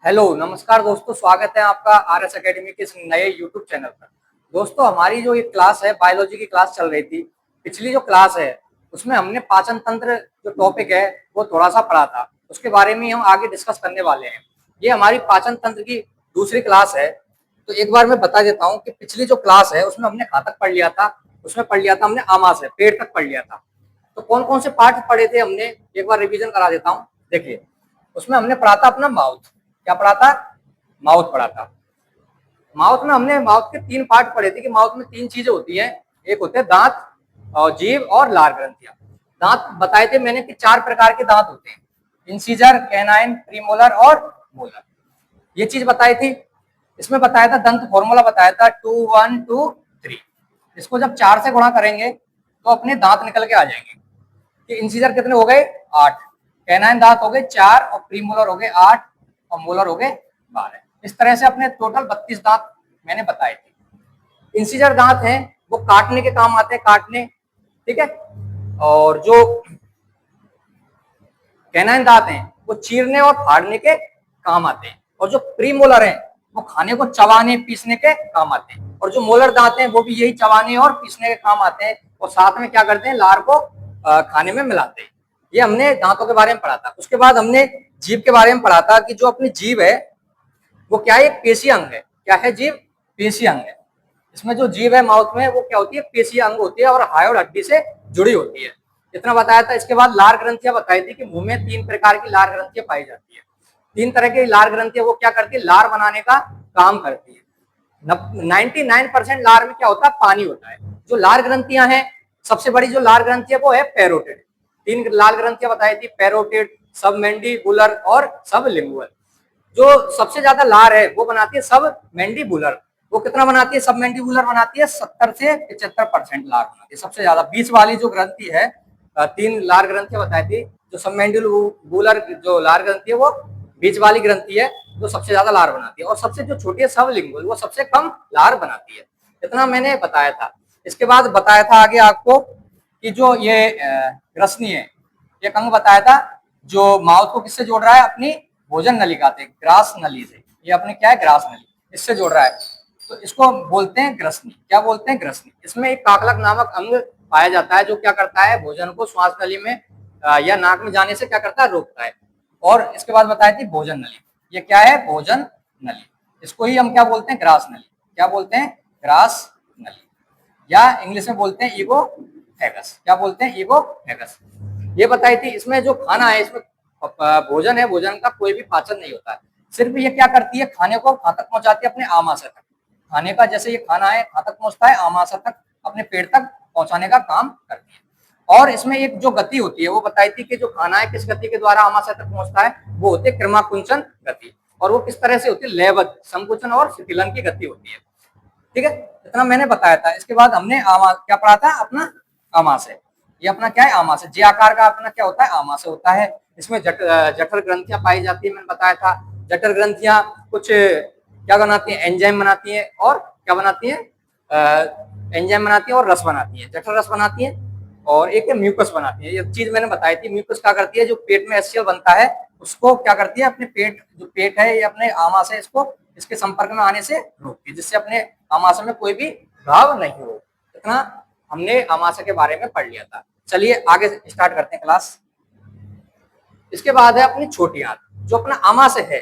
Hello नमस्कार दोस्तों, स्वागत है आपका आर एस अकेडमी के इस नए यूट्यूब चैनल पर। दोस्तों, हमारी जो ये क्लास है, बायोलॉजी की क्लास चल रही थी। पिछली जो क्लास है उसमें हमने पाचन तंत्र जो टॉपिक है वो थोड़ा सा पढ़ा था, उसके बारे में हम आगे डिस्कस करने वाले हैं। ये हमारी पाचन तंत्र की दूसरी क्लास है। तो एक बार मैं बता देता हूँ कि पिछली जो क्लास है उसमें हमने खातक पढ़ लिया था, उसमें पढ़ लिया था हमने आमाशय, पेट तक पढ़ लिया था। तो कौन कौन से पार्ट पढ़े थे हमने, एक बार रिवीजन करा देता हूँ। देखिए, उसमें हमने पढ़ा था अपना माउथ। क्या पढ़ा था? माउथ पढ़ा था। माउथ में हमने माउथ के तीन पार्ट पढ़े थे कि माउथ में तीन चीजें होती हैं। एक होते हैं दांत और जीभ और लार ग्रंथियां। दांत बताए थे मैंने कि चार प्रकार के दांत होते हैं: इंसीजर, कैनाइन, प्रीमोलर और मोलर। ये चीज बताई थी। इसमें बताया था दंत फॉर्मूला बताया था 2 1 2 3। इसको जब चार से गुणा करेंगे तो अपने दांत निकल के आ जाएंगे कि इंसीजर कितने हो गए? 8, कैनाइन दांत हो गए 4 और प्रीमोलर हो गए 8 और मोलर हो गए 12। इस तरह से अपने टोटल 32 दांत मैंने बताए थे। इंसीजर दांत हैं वो काटने के काम आते हैं, काटने, ठीक है। और जो कैनाइन दांत हैं वो चीरने और फाड़ने के काम आते हैं। और जो प्रीमोलर हैं वो खाने को चबाने पीसने के काम आते हैं। और जो मोलर दांत हैं वो भी यही चबाने और पीसने के काम आते हैं। और साथ में क्या करते हैं? लार को खाने में मिलाते हैं। ये हमने दांतों के बारे में पढ़ा था। उसके बाद हमने जीभ के बारे में पढ़ा था कि जो अपनी जीभ है वो क्या है? एक पेशीय अंग है। क्या है जीभ? पेशीय अंग है। इसमें जो जीभ है माउथ में वो क्या होती है? पेशीय अंग होती है और हायोड हड्डी से जुड़ी होती है। इतना बताया था। इसके बाद लार ग्रंथियां बताई थी कि मुंह में तीन प्रकार की लार ग्रंथियां पाई जाती है। तीन तरह की लार ग्रंथियां वो क्या करती है? लार बनाने का काम करती है। 99% लार में क्या होता है? पानी होता है। जो लार ग्रंथियां हैं, सबसे बड़ी जो लार ग्रंथि है वो है पैरोटिड। तीन लार ग्रंथियां बताई थी: पैरोटिड, सबमेंडिबुलर और सबलिंगुअल। जो सबसे ज्यादा लार है वो बनाती है सब मैंडिबुलर। वो कितना बनाती है? सब मैंडिबुलर बनाती है 70 से 75% लार बनाती है सबसे ज्यादा। बीच वाली जो ग्रंथि है, तीन लार ग्रंथियां बताई थी। जो सब मैंडिबुलर जो लार ग्रंथि है वो बीच वाली ग्रंथि है जो सबसे ज्यादा लार बनाती है। और सबसे जो छोटी है सबलिंगुअल, वो सबसे कम लार बनाती है। इतना मैंने बताया था। इसके बाद बताया था आगे आपको कि जो ये ग्रसनी है, एक अंग बताया था जो माउथ को किससे जोड़ रहा है? अपनी भोजन नलिका से, ग्रास नली से। ये अपने क्या है? ग्रास नली, इससे जोड़ रहा है। तो इसको बोलते हैं ग्रसनी। क्या बोलते हैं? ग्रसनी। इसमें एक काकलक नामक अंग पाया जाता है जो क्या करता है? भोजन को श्वास नली में या नाक में जाने से क्या करता है? रोकता है। और इसके बाद बताई थी भोजन नली। ये क्या है? भोजन नली। इसको ही हम क्या बोलते हैं? ग्रास नली। क्या बोलते हैं? ग्रास नली, या इंग्लिश में बोलते हैं ईगोफेगस। क्या बोलते हैं? ईगोफेगस। ये बताई थी। इसमें जो खाना है, इसमें भोजन है, भोजन का कोई भी पाचन नहीं होता है। सिर्फ ये क्या करती है? खाने को खां तक पहुंचाती है, अपने आमाशय तक। खाने का जैसे ये खाना है खां तक पहुंचता है, आमाशय तक, अपने पेट तक पहुंचाने का काम करती है। और इसमें एक जो गति होती है वो बताई थी कि जो खाना है किस गति के द्वारा आमाशय तक पहुंचता है, वो होती है क्रमाकुंचन गति। और वो किस तरह से होती है? लयबद्ध, संकुचन और शिथिलन की गति होती है। ठीक है, इतना मैंने बताया था। इसके बाद हमने क्या पढ़ा था? अपना आमाशय। ये अपना क्या है? आमाशय। जे आकार का अपना क्या होता है? आमाशय होता है। इसमें जठर ग्रंथियां पाई जाती है, मैंने बताया था। जठर ग्रंथियां कुछ क्या बनाती है? एंजाइम बनाती है। और क्या बनाती है? एंजाइम बनाती है और रस बनाती है। जठर रस बनाती है और एक म्यूकस बनाती है। ये चीज मैंने बताई थी। म्यूकस क्या करती है? जो पेट में एचसीएल बनता है उसको क्या करती है? अपने पेट, जो पेट है, ये अपने आमाशय इसको इसके संपर्क में आने से रोकती है, जिससे अपने आमाशय में कोई भी घाव नहीं हो। इतना हमने आमाशय के बारे में पढ़ लिया था। चलिए आगे स्टार्ट करते हैं क्लास। इसके बाद है अपनी छोटी आंत। जो अपना आमाशय है,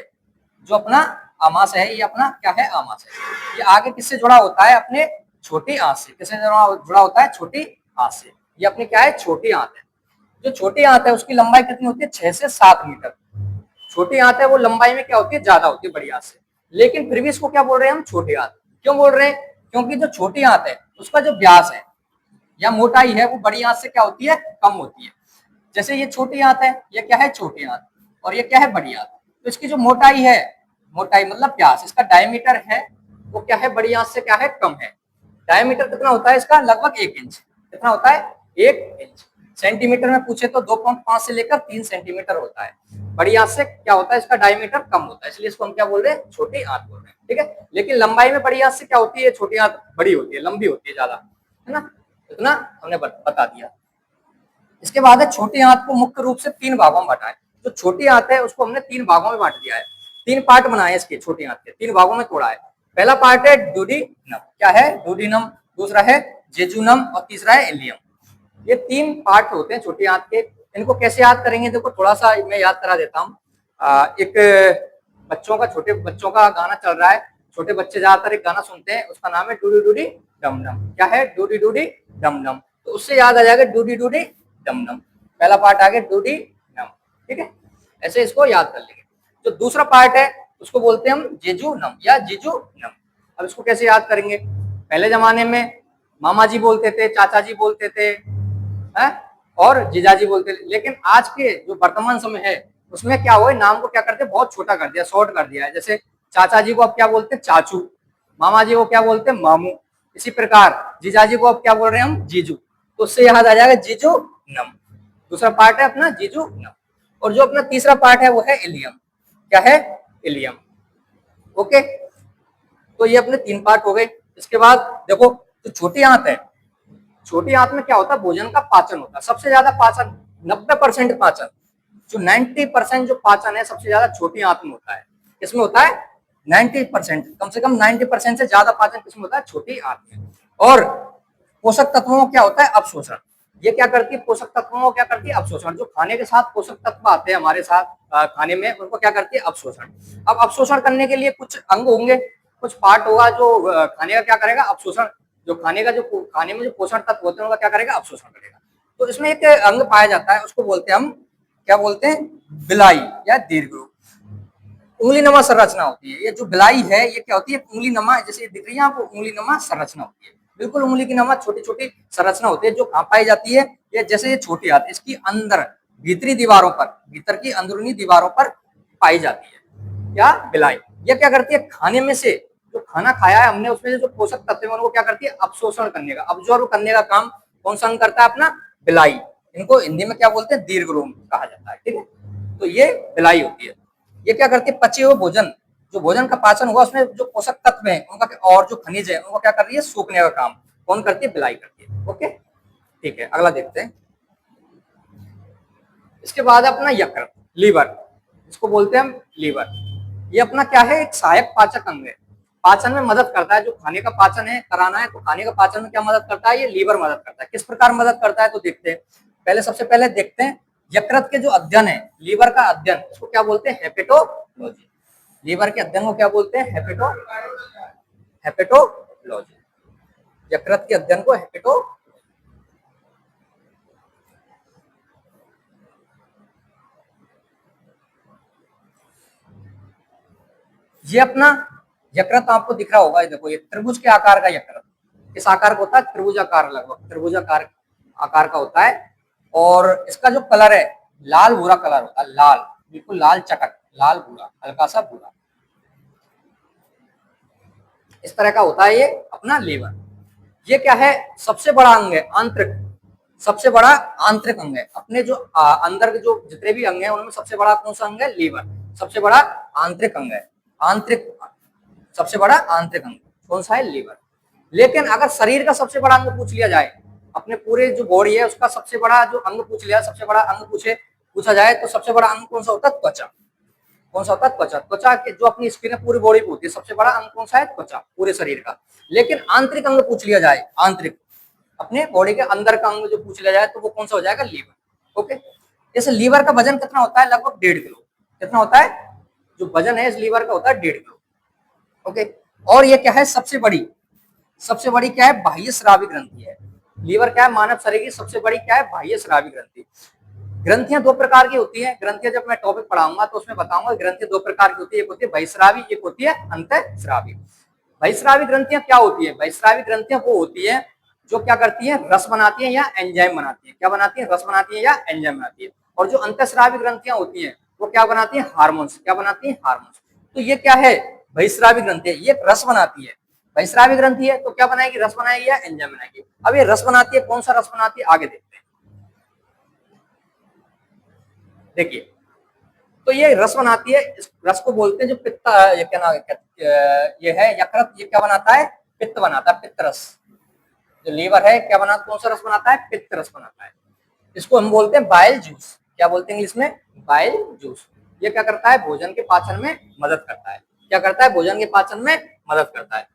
जो अपना आमाशय है, ये अपना क्या है? आमाशय। ये आगे किससे जुड़ा होता है? अपने छोटी आंत से। किससे जुड़ा होता है? छोटी आंत से। ये अपनी क्या है? छोटी आंत है। जो छोटी आंत है उसकी लंबाई कितनी होती है? 6 से 7 मीटर। छोटी आंत है वो लंबाई में क्या होती है? ज्यादा होती है बड़ी आंत से। लेकिन फिर भी इसको क्या बोल रहे हैं हम? छोटी आंत। क्यों बोल रहे हैं? क्योंकि जो छोटी आंत है उसका जो व्यास है या मोटाई है वो बड़ी आंत से क्या होती है? कम होती है। जैसे ये छोटी आंत है, ये क्या है? छोटी आंत। और ये क्या है? बड़ी आंत। तो इसकी जो मोटाई है, मोटाई मतलब व्यास, इसका डायमीटर है वो क्या है? बड़ी आंत से क्या है? कम है। डायमीटर कितना होता है इसका? लगभग 1 इंच। कितना होता है? 1 इंच। सेंटीमीटर में पूछे तो 2.5 से लेकर 3 सेंटीमीटर होता है। बड़ी आंत से क्या होता है? इसका डायमीटर कम होता है, इसलिए इसको हम क्या बोल रहे हैं? छोटी आंत बोल रहे हैं। ठीक है, लेकिन लंबाई में बड़ी आंत से क्या होती है? छोटी आंत बड़ी होती है, लंबी होती है ज्यादा, है ना। इतना हमने बता दिया। इसके बाद है छोटी आंत को मुख्य रूप से 3 भागों में बांटा है। जो छोटी आंत है उसको हमने 3 भागों में बांट दिया है। तीन पार्ट बनाए इसके छोटी आंत के, तीन भागों में तोड़ा है। पहला पार्ट है डुओडेनम, क्या है डुओडेनम, दूसरा है जेजुनम और तीसरा है इलियम। ये तीन पार्ट होते हैं छोटी आंत के। इनको कैसे याद करेंगे, देखो थोड़ा सा मैं याद करा देता हूँ। एक बच्चों का, छोटे बच्चों का गाना चल रहा है, छोटे बच्चे ज्यादातर एक गाना सुनते हैं, उसका नाम है डूडी डूडी डम डम। क्या है डूडी डूडी डम डम, तो उससे याद आ जाएगा डूडी डूडी डम डम। पहला पार्ट आ गया डूडी डम, ठीक है, ऐसे इसको याद कर लेंगे। जो दूसरा पार्ट है उसको बोलते हैं हम जेजुनम या जिजुनम। अब इसको कैसे याद करेंगे, पहले जमाने में मामा जी बोलते थे, चाचा जी बोलते थे, है और जीजाजी बोलते थे, लेकिन आज के जो वर्तमान समय है उसमें क्या हुआ, नाम को क्या करते हैं बहुत छोटा कर दिया, शॉर्ट कर दिया है। जैसे चाचा जी को अब क्या बोलते हैं चाचू, मामा जी को क्या बोलते हैं मामू, इसी प्रकार जीजाजी को अब क्या बोल रहे हैं हम जीजू। तो उससे याद आ जाएगा जीजू नम। दूसरा पार्ट है अपना जीजू नम। और जो अपना तीसरा पार्ट है वो है इलियम। क्या है इलियम, ओके। तो ये अपने तीन पार्ट हो गए। इसके बाद देखो तो छोटी आंत है, छोटी आंत में क्या होता है भोजन का पाचन होता है, सबसे ज्यादा पाचन 90% पाचन, जो 90% जो पाचन है सबसे ज्यादा छोटी आंत में होता है। इसमें होता है 90%, कम से कम 90% से ज्यादा पाचन किसमें होता है छोटी आंत में। और पोषक तत्वों क्या होता है अवशोषण, ये क्या करती है पोषक तत्वों को क्या करती है अवशोषण। जो खाने के साथ पोषक तत्व आते हैं हमारे साथ खाने में, उनको क्या करती है अवशोषण। अब अवशोषण करने के लिए कुछ अंग होंगे, कुछ पार्ट होगा जो खाने का क्या करेगा अवशोषण, जो खाने का जो खाने में जो पोषण तत्व होते हैं उनका क्या करेगा अवशोषण करेगा। तो इसमें एक अंग पाया जाता है, उसको बोलते हैं हम क्या बोलते हैं बिलाई या दीर्घ। उंगली नमा संरचना होती है, ये जो बिलाई है ये क्या होती है उंगली नमा, जैसे दिख रही है आपको उंगली नमा संरचना होती है, बिल्कुल उंगली की नमा छोटी छोटी संरचना होती है। जो कहाँ पाई जाती है, ये जैसे ये छोटी आती है इसकी अंदर भीतरी दीवारों पर, भीतर की अंदरूनी दीवारों पर पाई जाती है क्या बिलाई। ये क्या करती है खाने में से जो खाना खाया है हमने उसमें जो पोषक तत्व है उनको क्या करती है अवशोषण करने का, अब्जॉर्ब करने का काम कौन सा अंग करता है अपना बिलाई। इनको हिंदी में क्या बोलते हैं दीर्घरोम कहा जाता है, ठीक है। तो ये बिलाई होती है। ये क्या करती है पचे हुए भोजन, जो भोजन का पाचन हुआ उसमें जो पोषक तत्व है उनका और जो खनिज है उनको क्या कर रही है सूखने का काम कौन करती है बिलाई करती है, ओके ठीक है। अगला देखते हैं। इसके बाद अपना यकृत लीवर, इसको बोलते हैं हम लीवर। ये अपना क्या है एक सहायक पाचक अंग है, पाचन में मदद करता है। जो खाने का पाचन है कराना है तो खाने का पाचन में क्या मदद करता है, ये लीवर मदद करता है। किस प्रकार मदद करता है तो देखते हैं। पहले सबसे पहले देखते हैं यकृत के जो अध्ययन है लीवर का अध्ययन, इसको क्या बोलते हैं हेपेटोलॉजी। लीवर के अध्ययन को क्या बोलते हैं हेपेटोलॉजी। यकृत के अध्ययन को हेपेटो। ये अपना यकृत आपको दिख रहा होगा, देखो ये त्रिभुज के आकार का यकृत, किस आकार का होता है त्रिभुजाकार, लगभग त्रिभुजाकार आकार का होता है। और इसका जो कलर है लाल भूरा कलर होता है, लाल बिल्कुल लाल चटक, लाल भूरा हल्का सा भूरा, इस तरह का होता है ये अपना लीवर। ये क्या है सबसे बड़ा अंग है आंतरिक, सबसे बड़ा आंतरिक अंग है। अपने जो अंदर के जो जितने भी अंग हैं उनमें सबसे बड़ा कौन सा अंग है लीवर, सबसे बड़ा आंतरिक अंग है। आंतरिक सबसे बड़ा आंतरिक अंग कौन सा है लीवर। लेकिन अगर शरीर का सबसे बड़ा अंग पूछ लिया जाए, अपने पूरे जो बॉडी है उसका सबसे बड़ा जो अंग पूछ लिया, सबसे बड़ा अंग पूछा जाए तो सबसे बड़ा अंग कौन सा होता है त्वचा। कौन सा होता है त्वचा। त्वचा के जो अपनी स्किन है पूरी बॉडी पे होती है, सबसे बड़ा अंग कौन सा है त्वचा पूरे शरीर का। लेकिन आंतरिक अंग पूछ लिया जाए, आंतरिक अपने बॉडी के अंदर का अंग जो पूछ लिया जाए तो वो कौन सा हो जाएगा लीवर, ओके। इस लीवर का वजन कितना होता है लगभग 1.5 किलो, कितना होता है जो वजन है इस लीवर का होता है 1.5 किलो, ओके। और ये क्या है सबसे बड़ी क्या है बाह्य स्रावी ग्रंथि है। लीवर क्या है मानव शरीर की सबसे बड़ी क्या है बाह्य स्रावी ग्रंथि। ग्रंथियां दो प्रकार की होती हैं, ग्रंथियां जब मैं टॉपिक पढ़ाऊंगा तो उसमें बताऊंगा ग्रंथियां दो प्रकार की होती है, एक होती है बहिस्रावी, एक होती है अंतःस्रावी। बहिस्रावी ग्रंथियां क्या होती है, बहिस्रावी ग्रंथियां वो होती है जो क्या करती है रस बनाती है या एंजाइम बनाती है। क्या बनाती है रस बनाती है या एंजाइम बनाती है। और जो अंतःस्रावी ग्रंथियां होती हैं वो क्या बनाती है हार्मोन्स, क्या बनाती है हार्मोन्स। तो ये क्या है बहिस्रावी ग्रंथि है, ये रस बनाती है। बहिस्रावी ग्रंथि है तो क्या बनाएगी रस बनाएगी या एंजाइम बनाएगी। अब ये रस बनाती है, कौन सा रस बनाती है आगे देखते हैं। देखिए तो ये रस बनाती है, इस रस को बोलते हैं जो पित्त, ये क्या नाम है ये है यकृत, ये क्या बनाता है पित्त बनाता है, पित्त रस। जो लीवर है क्या बनाता कौन सा रस बनाता है पित्त रस बनाता है। इसको हम बोलते हैं बाइल जूस, क्या बोलते हैं इंग्लिश में बाइल जूस। ये क्या करता है, भोजन के पाचन में मदद करता है। क्या करता है, भोजन के पाचन में मदद करता है।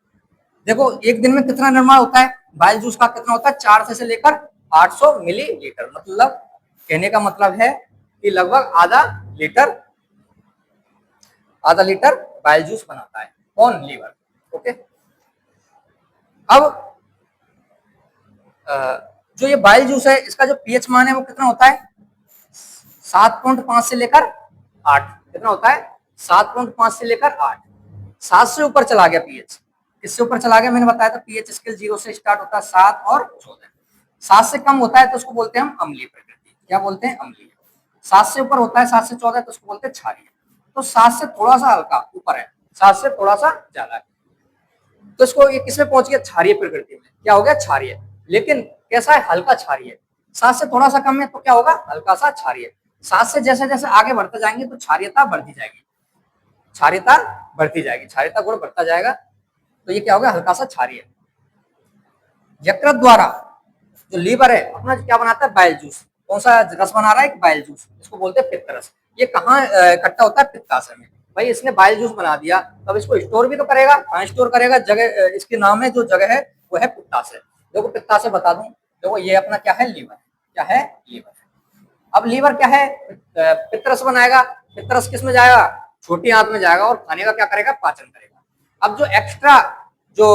देखो एक दिन में कितना निर्माण होता है बाइल जूस का, कितना होता है, 400 से लेकर 800 मिलीलीटर। मतलब कहने का मतलब है कि लगभग आधा लीटर बाइल जूस बनाता है। कौन, लीवर। ओके। अब जो ये बाइल जूस है इसका जो पीएच मान है वो कितना होता है, 7.5 से लेकर 8। कितना होता है, 7.5 से लेकर 8। 7 से ऊपर चला गया पीएच, किससे ऊपर चला गया, मैंने बताया था पीएच स्केल 0 से स्टार्ट होता है, 7 और 14। 7 से कम होता है तो उसको बोलते हैं हम अम्लीय प्रकृति। क्या बोलते हैं, अम्लीय। 7 से ऊपर होता है, 7 से 14 तो उसको बोलते हैं क्षारीय। तो 7 से थोड़ा सा हल्का ऊपर है, 7 से थोड़ा सा ज्यादा है, तो इसको ये किसमें पहुंच गया, क्षारीय प्रकृति में। क्या हो गया, क्षारीय। लेकिन कैसा है, हल्का क्षारीय। 7 से थोड़ा सा कम है तो क्या होगा, हल्का सा क्षारीय। 7 से जैसे जैसे आगे बढ़ते जाएंगे तो क्षारीयता बढ़ती जाएगी, क्षारीयता बढ़ती जाएगी, क्षारीयता गुण बढ़ता जाएगा, तो ये क्या होगा, हल्का सा क्षारीय। यकृत द्वारा जो लीवर है अपना क्या बनाता है, बाइल जूस। कौन सा रस बना रहा है, एक बाइल जूस, इसको बोलते हैं पित्त रस। ये कहाँ इकट्ठा होता है, पित्ताशय में। भाई इसने बाइल जूस बना दिया, तब इसको स्टोर भी तो करेगा। कहाँ स्टोर करेगा, जगह इसके नाम है, जो जगह है वो है पित्ताशय। देखो पित्ताशय बता दूं, देखो ये अपना क्या है, लीवर। क्या है, लीवर। अब लीवर क्या है, पित्तरस बनाएगा। पित्तरस किस में जाएगा, छोटी आंत में जाएगा और खाने का क्या करेगा, पाचन करेगा। अब जो एक्स्ट्रा जो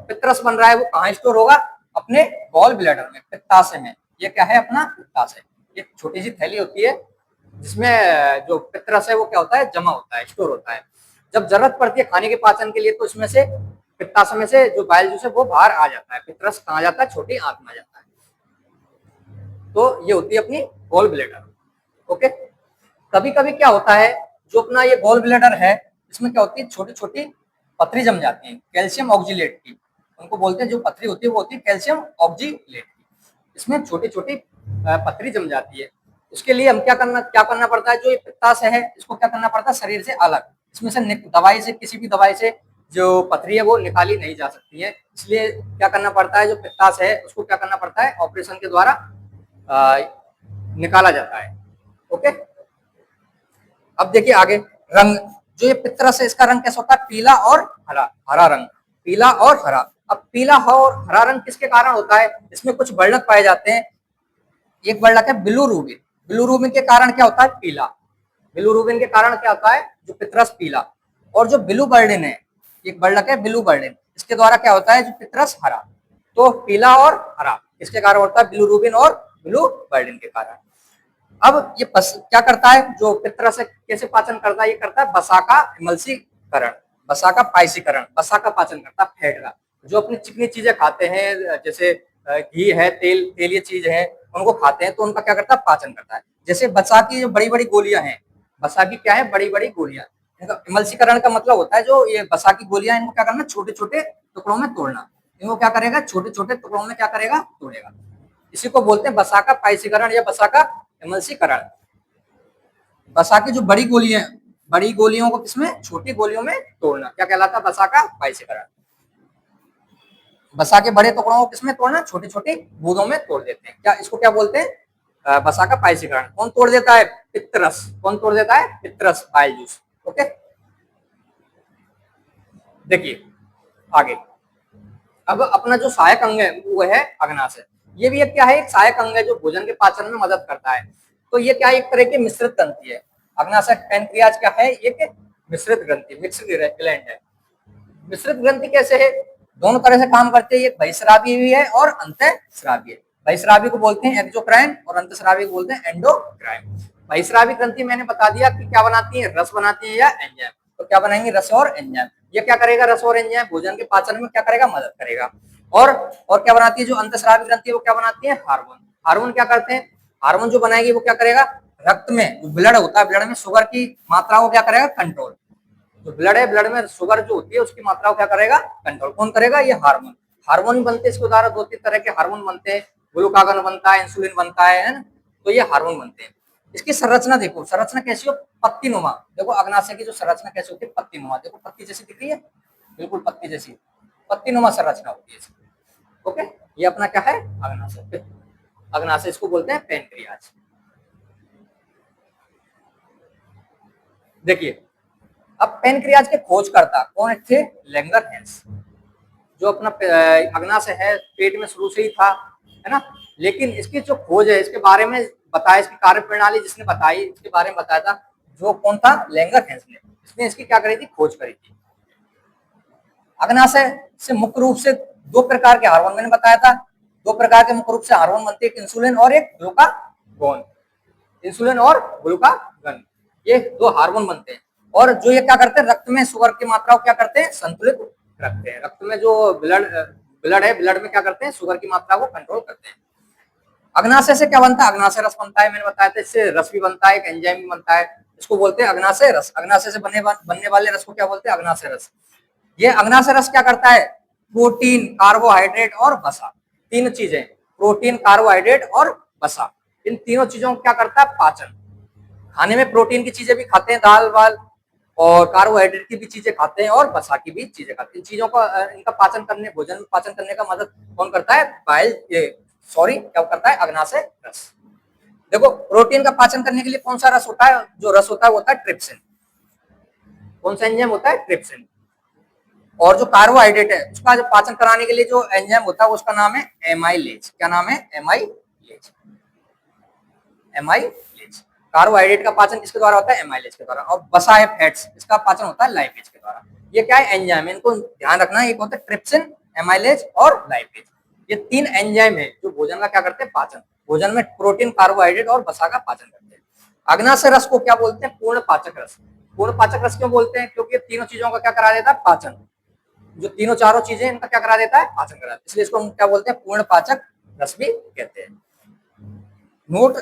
पित्तरस बन रहा है वो कहाँ स्टोर होगा, अपने गॉल ब्लैडर में, पित्ताशय में। ये क्या है, अपना पित्ताशय। ये छोटी सी थैली होती है जिसमें जो पित्तरस है वो क्या होता है, जमा होता है, स्टोर होता है। जब जरूरत पड़ती है खाने के पाचन के लिए तो इसमें से, पित्ताशय में से जो बाइल जूस है वो बाहर आ जाता है। पित्तरस कहाँ जाता है, छोटी आंत में आ जाता है। तो ये होती है अपनी गॉल ब्लैडर। ओके। कभी कभी क्या होता है, जो अपना ये गॉल ब्लैडर है इसमें क्या होती है, छोटी छोटी पथरी जम जाती है, कैल्शियम ऑक्जिलेट की। उनको बोलते हैं, जो पथरी होती है वो होती है कैल्शियम ऑक्जिलेट की। इसमें छोटी छोटी पथरी जम जाती है। उसके लिए हम क्या करना पड़ता है, जो ये पित्ताशय है इसको क्या करना पड़ता है, शरीर से अलग। इसमें से दवाई से, किसी भी दवाई से जो पथरी है वो निकाली नहीं जा सकती है। इसलिए क्या करना पड़ता है, जो पित्ताशय है उसको क्या करना पड़ता है, ऑपरेशन के द्वारा निकाला जाता है। ओके। अब देखिए आगे, रंग। जो ये पित्तरस है इसका रंग कैसा होता है, पीला और हरा। हरा रंग, पीला और हरा। अब पीला और हरा रंग किसके कारण होता है, इसमें कुछ वर्णक पाए जाते हैं। एक वर्णक है बिलुरुबिन। बिलुरुबिन के कारण क्या होता है, पीला। बिलुरुबिन के कारण क्या होता है, जो पित्तरस पीला। और जो बिलुबर्डिन है, एक वर्णक है बिलुबर्डिन, इसके द्वारा क्या होता है, जो पित्तरस हरा। तो पीला और हरा किसके कारण होता है, बिलुरुबिन और बिलुबर्डिन के कारण। अब ये क्या करता है, जो पित्तरस है कैसे पाचन करता है, ये करता है बसा का एमल्सीकरण, बसा का पाइसीकरण, बसा का पाचन करता है, फैट का। जो अपनी चिकनी चीजें खाते हैं, जैसे घी है, तेलीय चीज है, उनको खाते हैं तो उनका क्या करता है, पाचन करता है। जैसे बसा की जो बड़ी बड़ी गोलियां हैं, बसा की क्या है, बड़ी बड़ी गोलियां। एमल्सीकरण का मतलब होता है, जो ये बसा की गोलियां, इनको क्या करना, छोटे छोटे टुकड़ों में तोड़ना। इनको क्या करेगा, छोटे छोटे टुकड़ों में क्या करेगा, तोड़ेगा। इसी को बोलते हैं बसा का पाइसीकरण या बसा का एमल्सीकरण। बसा की जो बड़ी गोलियां, बड़ी गोलियों को किसमें, छोटी गोलियों में तोड़ना, क्या कहलाता है, बसा का पाइसीकरण। बसा के बड़े टुकड़ों को किसमें तोड़ना, छोटी छोटी बूंदों में तोड़ देते हैं। क्या, इसको क्या बोलते हैं, बसा का पाइसीकरण। कौन तोड़ देता है, पित्तरस। कौन तोड़ देता है, पित्तरस, बाइल जूस। ओके। देखिए आगे, अब अपना जो सहायक अंग है वो है अग्नाशय। ये भी एक क्या है, एक सहायक अंग है जो भोजन के पाचन में मदद करता है। तो ये क्या है, एक तरह की मिश्रित ग्रंथि है। अग्नाशय पैंक्रियाज क्या है, एक मिश्रित ग्रंथि, मिक्स्ड ग्लैंड है। मिश्रित ग्रंथि कैसे है, दोनों तरह से काम करते हैं। ये बहिस्रावी भी है और अंतःस्रावी है। बहिस्रावी को बोलते हैं एक्सोक्राइन और अंतःस्रावी को बोलते हैं एंडोक्राइन। बहिस्रावी ग्रंथि मैंने बता दिया कि क्या बनाती है, रस बनाती है या एंजाइम। तो क्या बनाएंगे, रस और एंजाइम। ये क्या करेगा, रस और एंजाइम भोजन के पाचन में क्या करेगा, मदद करेगा। और क्या बनाती है, जो अंतःस्रावी ग्रंथि है वो क्या बनाती है, हार्मोन। हार्मोन क्या करते हैं, हार्मोन जो बनाएगी वो क्या करेगा, रक्त में ब्लड होता है, ब्लड में शुगर की मात्रा को क्या करेगा, कंट्रोल। जो ब्लड है, ब्लड में शुगर जो होती है उसकी मात्रा को क्या करेगा, कंट्रोल। कौन करेगा, ये हार्मोन। हार्मोन बनते हैं, इसके द्वारा 2-3 तरह के हार्मोन बनते हैं। ग्लूकागन बनता है, इंसुलिन बनता है ना। तो ये हार्मोन बनते हैं। इसकी संरचना देखो, संरचना कैसी हो, पत्ती नुमा। देखो अग्नाशय की जो संरचना कैसी होती है, पत्ती नुमा। देखो पत्ती जैसी दिख रही है, बिल्कुल पत्ती जैसी, पत्ती नुमा संरचना होती है। ओके। ये अपना क्या है, अग्नाशय। अग्नाशय इसको बोलते हैं पैनक्रियाज। देखिए, अब पेनक्रियाज के खोजकर्ता कौन थे? लैंगरहैंस, जो अपना अग्नाशय है पेट में शुरू से ही था, है ना। लेकिन इसकी जो खोज है, इसके बारे में बताया, इसकी कार्य प्रणाली जिसने बताई, इसके बारे में बताया था, जो कौन था? लैंगरहैंस ने। इसने इसकी क्या करी थी? खोज करी थी। अग्नाशय से मुख्य रूप से दो प्रकार के हार्मोन मैंने बताया था, दो प्रकार के मुख्य रूप से हार्मोन बनते हैं, एक इंसुलिन और एक ग्लूकागोन। इंसुलिन और ग्लूकागन, ये दो हार्मोन बनते हैं, और जो ये क्या करते हैं? रक्त में शुगर की मात्रा को क्या करते हैं? संतुलित रखते हैं। रक्त में जो ब्लड है, ब्लड में क्या करते हैं? शुगर की मात्रा को कंट्रोल करते हैं। अग्नाशय से क्या बनता है? अग्नाशय रस बनता है, मैंने बताया था। इससे रस भी बनता है, एक एंजाइम भी बनता है, इसको बोलते हैं अग्नाशय रस। अग्नाशय से बनने वाले रस को क्या बोलते हैं? अग्नाशय रस। ये अग्नाशय रस क्या करता है? प्रोटीन, कार्बोहाइड्रेट और वसा, तीन चीजें, प्रोटीन, कार्बोहाइड्रेट और वसा, इन तीनों चीजों को क्या करता है? पाचन। खाने में प्रोटीन की चीजें भी खाते हैं, दाल वाल, और कार्बोहाइड्रेट की भी चीजें खाते हैं, और वसा की भी चीजें खाते हैं। इन चीजों का इनका पाचन करने, भोजन में पाचन करने का मदद कौन करता है? क्या करता है? अग्नाशय रस। देखो, प्रोटीन का पाचन करने के लिए कौन सा रस होता है? जो रस होता है वो होता है ट्रिप्सिन। कौन सा एंजाइम होता है? ट्रिप्सिन। और जो कार्बोहाइड्रेट है उसका जो पाचन कराने के लिए जो एंजाइम होता है उसका नाम है एमाइलेज। क्या नाम है? एमाइलेज। एमाइलेज। कार्बोहाइड्रेट का पाचन किसके द्वारा होता है? एमाइलेज के द्वारा। और वसा है फैट्स, इसका पाचन होता है लाइपेज के द्वारा। ये क्या है? एंजाइम। इनको ध्यान रखना है, एक होता है ट्रिप्सिन, एमाइलेज और लाइपेज। ये तीन एंजाइम है जो भोजन का क्या करते हैं? पाचन। भोजन में प्रोटीन, कार्बोहाइड्रेट और वसा का पाचन करते हैं। अग्नाशय रस को क्या बोलते हैं? पूर्ण पाचक रस। पूर्ण पाचक रस क्यों बोलते हैं? क्योंकि तीनों चीजों का क्या करा देता है? पाचन। जो तीनों चारों चीजें इनका क्या करा देता है? पाचन करा देता है, इसलिए इसको हम क्या बोलते हैं? पूर्ण पाचक रस भी कहते हैं। नोट,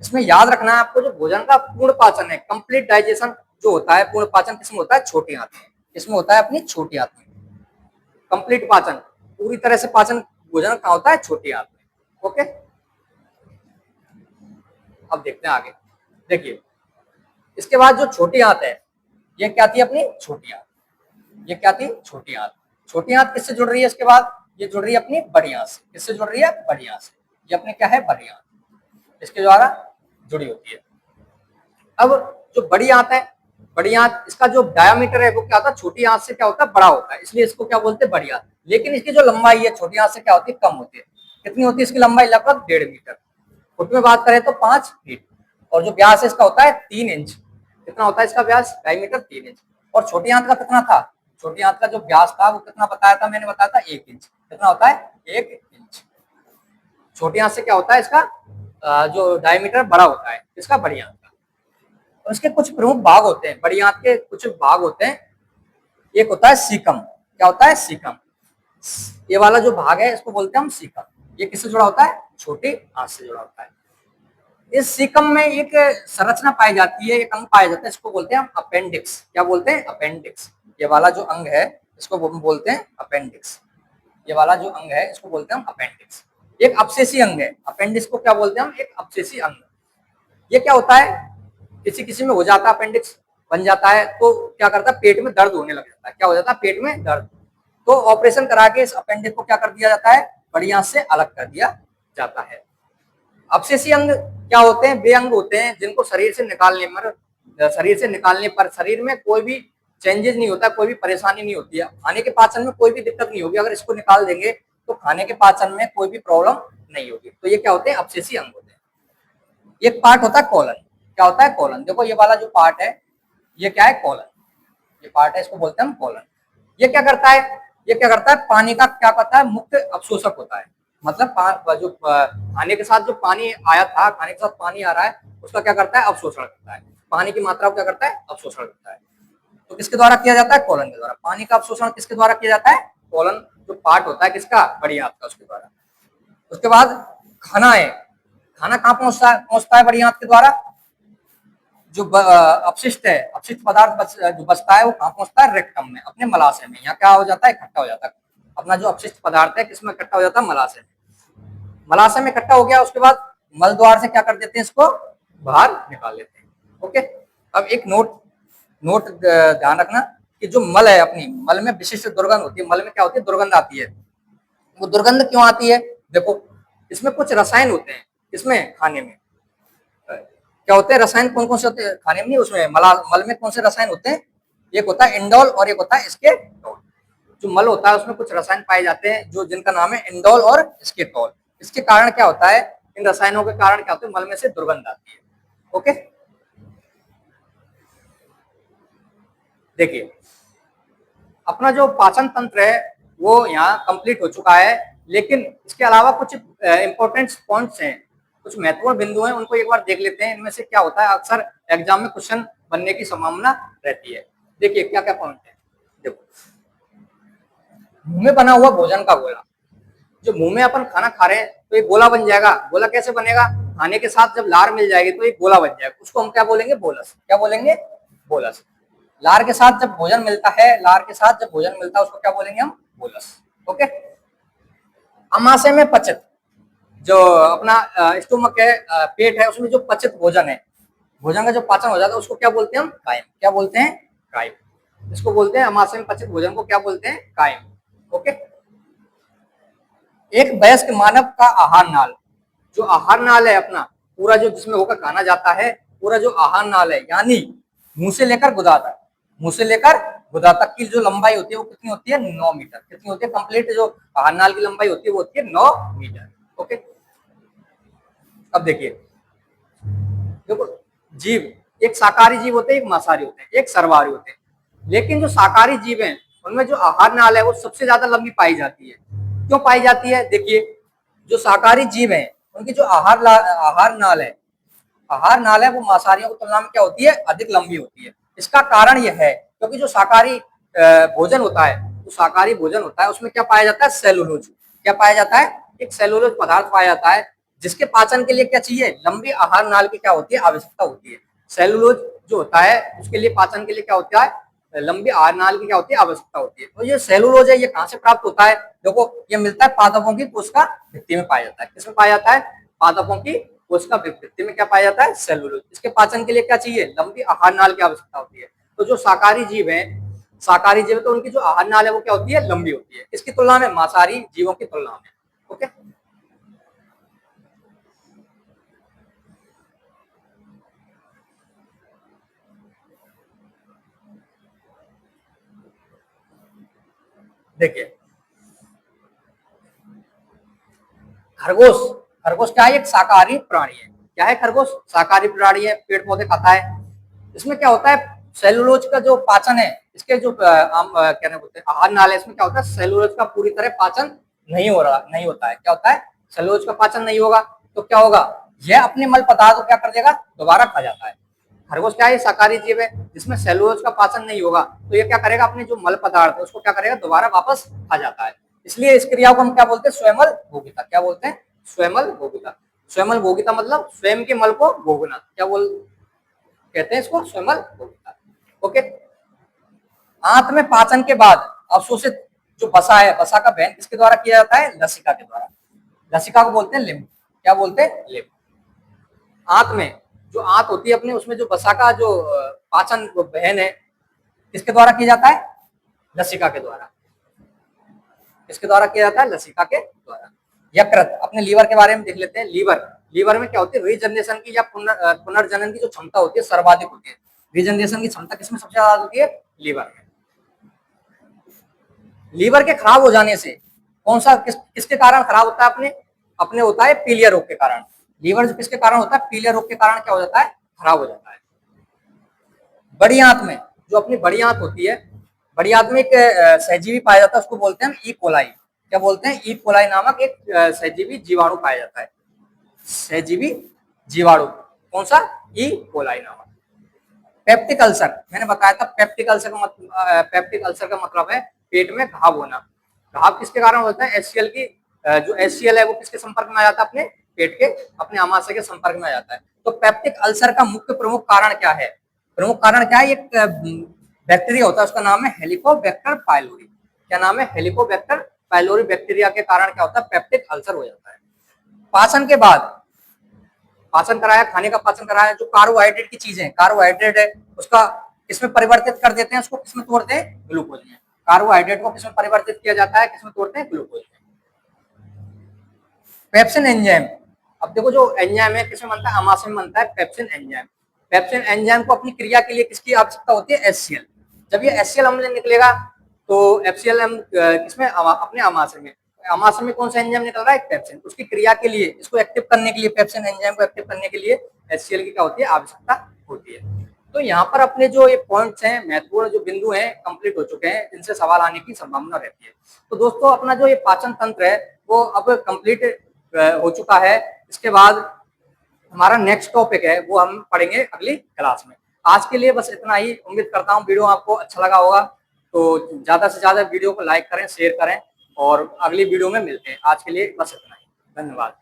इसमें याद रखना है आपको, जो भोजन का पूर्ण पाचन है, कंप्लीट डाइजेशन जो होता है, पूर्ण पाचन किसमें होता है? छोटी आंत में। इसमें होता है अपनी छोटी आंत में। कंप्लीट पाचन, पूरी तरह से पाचन भोजन कहाँ होता है? छोटी आंत में। ओके, अब देखते हैं आगे। देखिए, इसके बाद जो छोटी आंत है, ये क्या थी? अपनी छोटी आंत। ये क्या थी? छोटी आंत। छोटी आंत किससे जुड़ रही है? इसके बाद ये जुड़ रही है अपनी बड़ी आंत से। किससे जुड़ रही है? बड़ी आंत से। ये अपने क्या है? बड़ी आंत, इसके द्वारा जुड़ी होती है। अब जो बड़ी आंत है, बड़ी आंत, इसका जो डायामीटर है वो क्या होता है? छोटी आंत से क्या होता है? बड़ा होता है, इसलिए इसको क्या बोलते हैं? बड़ी आंत। लेकिन इसकी जो लंबाई है छोटी आंत से क्या होती है? कम होती है। कितनी होती है इसकी लंबाई? लगभग 1.5 मीटर। फुट में बात करें तो 5 फीट। और जो व्यास है इसका होता है 3 इंच। कितना होता है इसका व्यास? Diameter 3 inch. और छोटी आंत का कितना था? छोटी आंत का जो व्यास था वो कितना बताया था मैंने? बताया था 1 इंच। कितना होता है? 1 इंच। छोटी आंत से क्या होता है? इसका जो डायमीटर बड़ा होता है, इसका बड़ी आंत का। और इसके कुछ प्रमुख भाग होते हैं, बड़ी आंत के कुछ भाग होते हैं। एक होता है सीकम। क्या होता है? सीकम। ये वाला जो भाग है इसको बोलते हैं हम सीकम। ये किससे जुड़ा होता है? छोटी आंत से जुड़ा होता है। इस सीकम में एक संरचना पाई जाती है, एक अंग पाया जाता है, इसको बोलते हैं हम अपेंडिक्स। क्या बोलते हैं? अपेंडिक्स। ये वाला जो अंग है इसको हम बोलते हैं अपेंडिक्स। ये वाला जो अंग है इसको बोलते हैं हम अपेंडिक्स। एक अपसेसी अंग है। अपेंडिक्स को क्या बोलते हैं हम? एक अपसेसी अंग। ये क्या होता है? किसी किसी में हो जाता है, अपेंडिक्स बन जाता है तो क्या करता है? पेट में दर्द होने लग जाता है। क्या हो जाता है? पेट में दर्द। तो ऑपरेशन करा के इस अपेंडिक्स को क्या कर दिया जाता है? बड़ी आंत से अलग कर दिया जाता है। अपसेसी अंग क्या होते हैं? वे अंग होते हैं जिनको शरीर से निकालने पर शरीर में कोई भी चेंजेस नहीं होता, कोई भी परेशानी नहीं होती है, खाने के पाचन में कोई भी दिक्कत नहीं होगी। अगर इसको निकाल देंगे तो खाने के पाचन में कोई भी प्रॉब्लम नहीं होगी। तो ये क्या होते हैं? अपसेसी अंग होते हैं। एक पार्ट होता है कॉलन। क्या होता है? कॉलन। देखो, ये वाला जो पार्ट है ये क्या है? कॉलन। ये पार्ट है, इसको बोलते हैं हम कॉलन। ये क्या करता है? ये क्या करता है? पानी का क्या करता है? मुख्य अवशोषक होता है। मतलब जो खाने के साथ जो पानी आया था, खाने के साथ पानी आ रहा है, उसका क्या करता है? अवशोषण करता है। पानी की मात्रा को क्या करता है? अवशोषण करता है। तो किसके द्वारा किया जाता है? कॉलन के द्वारा। पानी का अवशोषण किसके द्वारा किया जाता है? कॉलन जो पार्ट होता है किसका? बड़ी आंत का, उसके द्वारा। उसके बाद खाना है। खाना कहाँ पहुंचता है बड़ी आंत के द्वारा? जो अपशिष्ट है, अपशिष्ट पदार्थ जो बचता है वो कहाँ पहुंचता है? रेक्टम में, अपने मलाशय में। यहाँ क्या हो जाता है? इकट्ठा हो जाता है। अपना जो अपशिष्ट पदार्थ है किसमें इकट्ठा हो जाता है? मलाशय में। मलाशय में इकट्ठा हो गया, उसके बाद मल द्वार से क्या कर देते हैं? इसको बाहर निकाल लेते हैं। ओके, अब एक नोट ध्यान रखना कि जो मल है, अपनी मल में विशिष्ट दुर्गंध होती है। मल में क्या होती है? दुर्गंध आती है। वो दुर्गंध क्यों आती है? देखो, इसमें कुछ रसायन होते हैं। इसमें खाने में क्या क्या होते हैं रसायन, कौन कौन से होते हैं खाने में, नहीं उसमें मल में कौन से रसायन होते हैं, एक होता है इंडोल और एक होता है स्केटोल। जो मल होता है उसमें कुछ रसायन पाए जाते हैं जो जिनका नाम है इंडोल और स्केटोल। इसके कारण क्या होता है, इन रसायनों के कारण क्या होता है, मल में से दुर्गंध आती है। ओके, देखिए अपना जो पाचन तंत्र है वो यहाँ कंप्लीट हो चुका है, लेकिन इसके अलावा कुछ इंपॉर्टेंट पॉइंट्स हैं, कुछ महत्वपूर्ण बिंदु हैं, उनको एक बार देख लेते हैं। इनमें से क्या होता है, अक्सर एग्जाम में क्वेश्चन बनने की संभावना रहती है। देखिए क्या क्या पॉइंट है। देखो, मुंह में बना हुआ भोजन का गोला, जो मुंह में अपन खाना खा रहे हैं तो एक गोला बन जाएगा। गोला कैसे बनेगा, खाने के साथ जब लार मिल जाएगी तो एक गोला बन जाएगा, उसको हम क्या बोलेंगे, बोलस। क्या बोलेंगे, बोलस। लार के साथ जब भोजन मिलता है, लार के साथ जब भोजन मिलता है उसको क्या बोलेंगे हम, बोलस। ओके, अमाशय में पचित, जो अपना स्टोमक है, पेट है, उसमें जो पचित भोजन है, भोजन का जो पाचन हो जाता है उसको क्या बोलते हैं हम, कायम। क्या बोलते हैं, कायम। इसको बोलते हैं अमाशय में पचित भोजन को क्या बोलते हैं, कायम। ओके, एक वयस्क मानव का आहार नाल, जो आहार नाल है अपना पूरा, जो जिसमें होकर खाना जाता है, पूरा जो आहार नाल है, यानी मुंह से लेकर गुदा तक, मुंह से लेकर गुदा तक की जो लंबाई होती है वो कितनी होती है, 9 मीटर। कितनी होती है, कंप्लीट जो आहार नाल की लंबाई होती है वो होती है 9 मीटर। ओके, अब देखिए, देखो जीव, एक शाकाहारी जीव होते हैं, एक मांसाहारी होते हैं, एक सर्वाहारी होते हैं। लेकिन जो शाकाहारी जीव हैं उनमें जो आहार नाल है वो सबसे ज्यादा लंबी पाई जाती है। क्यों पाई जाती है, देखिए जो शाकाहारी जीव हैं उनकी जो आहार नाल है वो मांसाहारियों की तुलना में क्या होती है, अधिक लंबी होती है। इसका कारण यह है क्योंकि जो शाकाहारी भोजन होता है, जो शाकाहारी भोजन होता है उसमें क्या पाया जाता है, सेलुलोज। क्या पाया जाता है, एक सेलुलोज पदार्थ पाया जाता है, जिसके पाचन के लिए क्या चाहिए, लंबी आहार नाल की क्या होती है, आवश्यकता होती है। सेलुलोज जो होता है उसके लिए, पाचन के लिए क्या होता है, लंबी आहार नाल की क्या होती है, आवश्यकता होती है। तो ये सेलुलोज है, ये कहां से प्राप्त होता है, देखो ये मिलता है पादपों की कोशिका भित्ति में पाया जाता है। किसमें पाया जाता है, पादपों की कोशिका भित्ति में क्या पाया जाता है, सेलुलोज। इसके पाचन के लिए क्या चाहिए, लंबी आहार नाल की आवश्यकता होती है। तो जो शाकाहारी जीव है, तो उनकी जो आहार नाल है वो क्या होती है, लंबी होती है। किसकी तुलना में, मांसाहारी जीवों की तुलना में। ओके, देखिए खरगोश, खरगोश क्या है, एक शाकाहारी प्राणी है। क्या है खरगोश, शाकाहारी प्राणी है, पेड़ पौधे खाता है। इसमें क्या होता है, सेलुलोज का जो पाचन है, इसके जो क्या बोलते हैं, आहार नाल है, इसमें क्या होता है, सेलुलोज का पूरी तरह पाचन नहीं होता है। क्या होता है, सेलुलोज का पाचन नहीं होगा तो क्या होगा, यह अपने मल पदार्थ को क्या कर देगा, दोबारा खा जाता है। खरगोश क्या है, शाकाहारी जीव है जिसमें सेलुलोज का पाचन नहीं होगा, तो ये क्या करेगा, अपने जो मल पदार्थ है उसको क्या करेगा, दोबारा वापस खा जाता है। इसलिए इस क्रिया को हम क्या बोलते हैं, स्वयंमल भोगिता। क्या बोलते हैं, स्वयंमल भोगिता। स्वयंमल भोगिता मतलब स्वयं के मल को भोगना, क्या बोल कहते हैं इसको, स्वयंमल भोगिता। ओके, आंत में पाचन के बाद अवशोषित जो बसा है, बसा का दहन किसके द्वारा किया जाता है, लसिका के द्वारा। लसिका को बोलते हैं लिम्फ। क्या बोलते हैं, लिम्फ। आंत में जो आंत होती है अपने, उसमें जो बसा का जो पाचन बहन है, किसके द्वारा किया जाता है, लसिका के द्वारा। किसके द्वारा किया जाता है, लसिका के द्वारा। यकृत, अपने लीवर के बारे में देख लेते हैं। लीवर में क्या होती है, रीजनरेशन की या पुनर्जनन की जो क्षमता होती है सर्वाधिक होती है। रीजनरेशन की क्षमता किसमें सबसे ज्यादा होती है, लीवर में। लीवर के खराब हो जाने से कौन सा किसके कारण खराब होता है, अपने होता है पीलिया रोग के कारण। लीवर जो किसके कारण होता है, पीलिया रोग के कारण क्या हो जाता है, खराब हो जाता है। बड़ी आंत में, जो अपनी बड़ी आंत होती है, बड़ी आंत में एक सहजीवी पाया जाता है, उसको बोलते हैं ई कोलाई। क्या बोलते हैं, ई कोलाई नामक एक सहजीवी जीवाणु पाया जाता है। सहजीवी जीवाणु कौन सा, ई कोलाई नामक। पेप्टिक अल्सर, मैंने बताया था पेप्टिक अल्सर का मतलब है पेट में घाव होना। घाव किसके कारण होता है, एचसीएल की जो एचसीएल है वो किसके संपर्क में आ जाता है, अपने पेट के, अपने आमाशय के संपर्क में आ जाता है। तो पेप्टिक अल्सर का मुख्य प्रमुख कारण क्या है, प्रमुख कारण क्या है, एक बैक्टीरिया होता है, उसका नाम है हेलिकोबैक्टर पाइलोरी। क्या नाम है, हेलिकोबैक्टर पाइलोरी बैक्टीरिया के कारण क्या होता है, पेप्टिक अल्सर हो जाता है। पाचन के बाद, पाचन कराया, खाने का पाचन कराया, जो कार्बोहाइड्रेट की चीजें, कार्बोहाइड्रेट है उसका किसमें परिवर्तित कर देते हैं, उसको किसमें तोड़ते हैं, ग्लूकोज में। कार्बोहाइड्रेट को किसमें परिवर्तित किया जाता है, किसमें तोड़ते हैं, ग्लूकोज में। पेप्सिन एंजाइम अब देखो जो एंजाइम है किसमें बनता है, अमाशय में बनता है पेप्सिन एंजाइम। पेप्सिन एंजाइम को अपनी क्रिया के लिए किसकी आवश्यकता होती है, एचसीएल। जब ये एचसीएल अम्ल निकलेगा तो एचसीएल किसमें, अपने अमाशय में। अमाशय में कौन सा एंजाइम निकल रहा है, पेप्सिन। उसकी क्रिया के लिए, इसको एक्टिव करने के लिए, पेप्सिन एंजाइम को एक्टिव करने के लिए एचसीएल की क्या होती है, आवश्यकता होती है। तो यहाँ पर अपने जो ये पॉइंट्स हैं, महत्वपूर्ण जो बिंदु हैं, कंप्लीट हो चुके हैं, इनसे सवाल आने की संभावना रहती है। तो दोस्तों अपना जो ये पाचन तंत्र है वो अब कंप्लीट हो चुका है। इसके बाद हमारा नेक्स्ट टॉपिक है वो हम पढ़ेंगे अगली क्लास में। आज के लिए बस इतना ही। उम्मीद करता हूँ वीडियो आपको अच्छा लगा होगा, तो ज्यादा से ज्यादा वीडियो को लाइक करें, शेयर करें, और अगली वीडियो में मिलते हैं। आज के लिए बस इतना ही। धन्यवाद।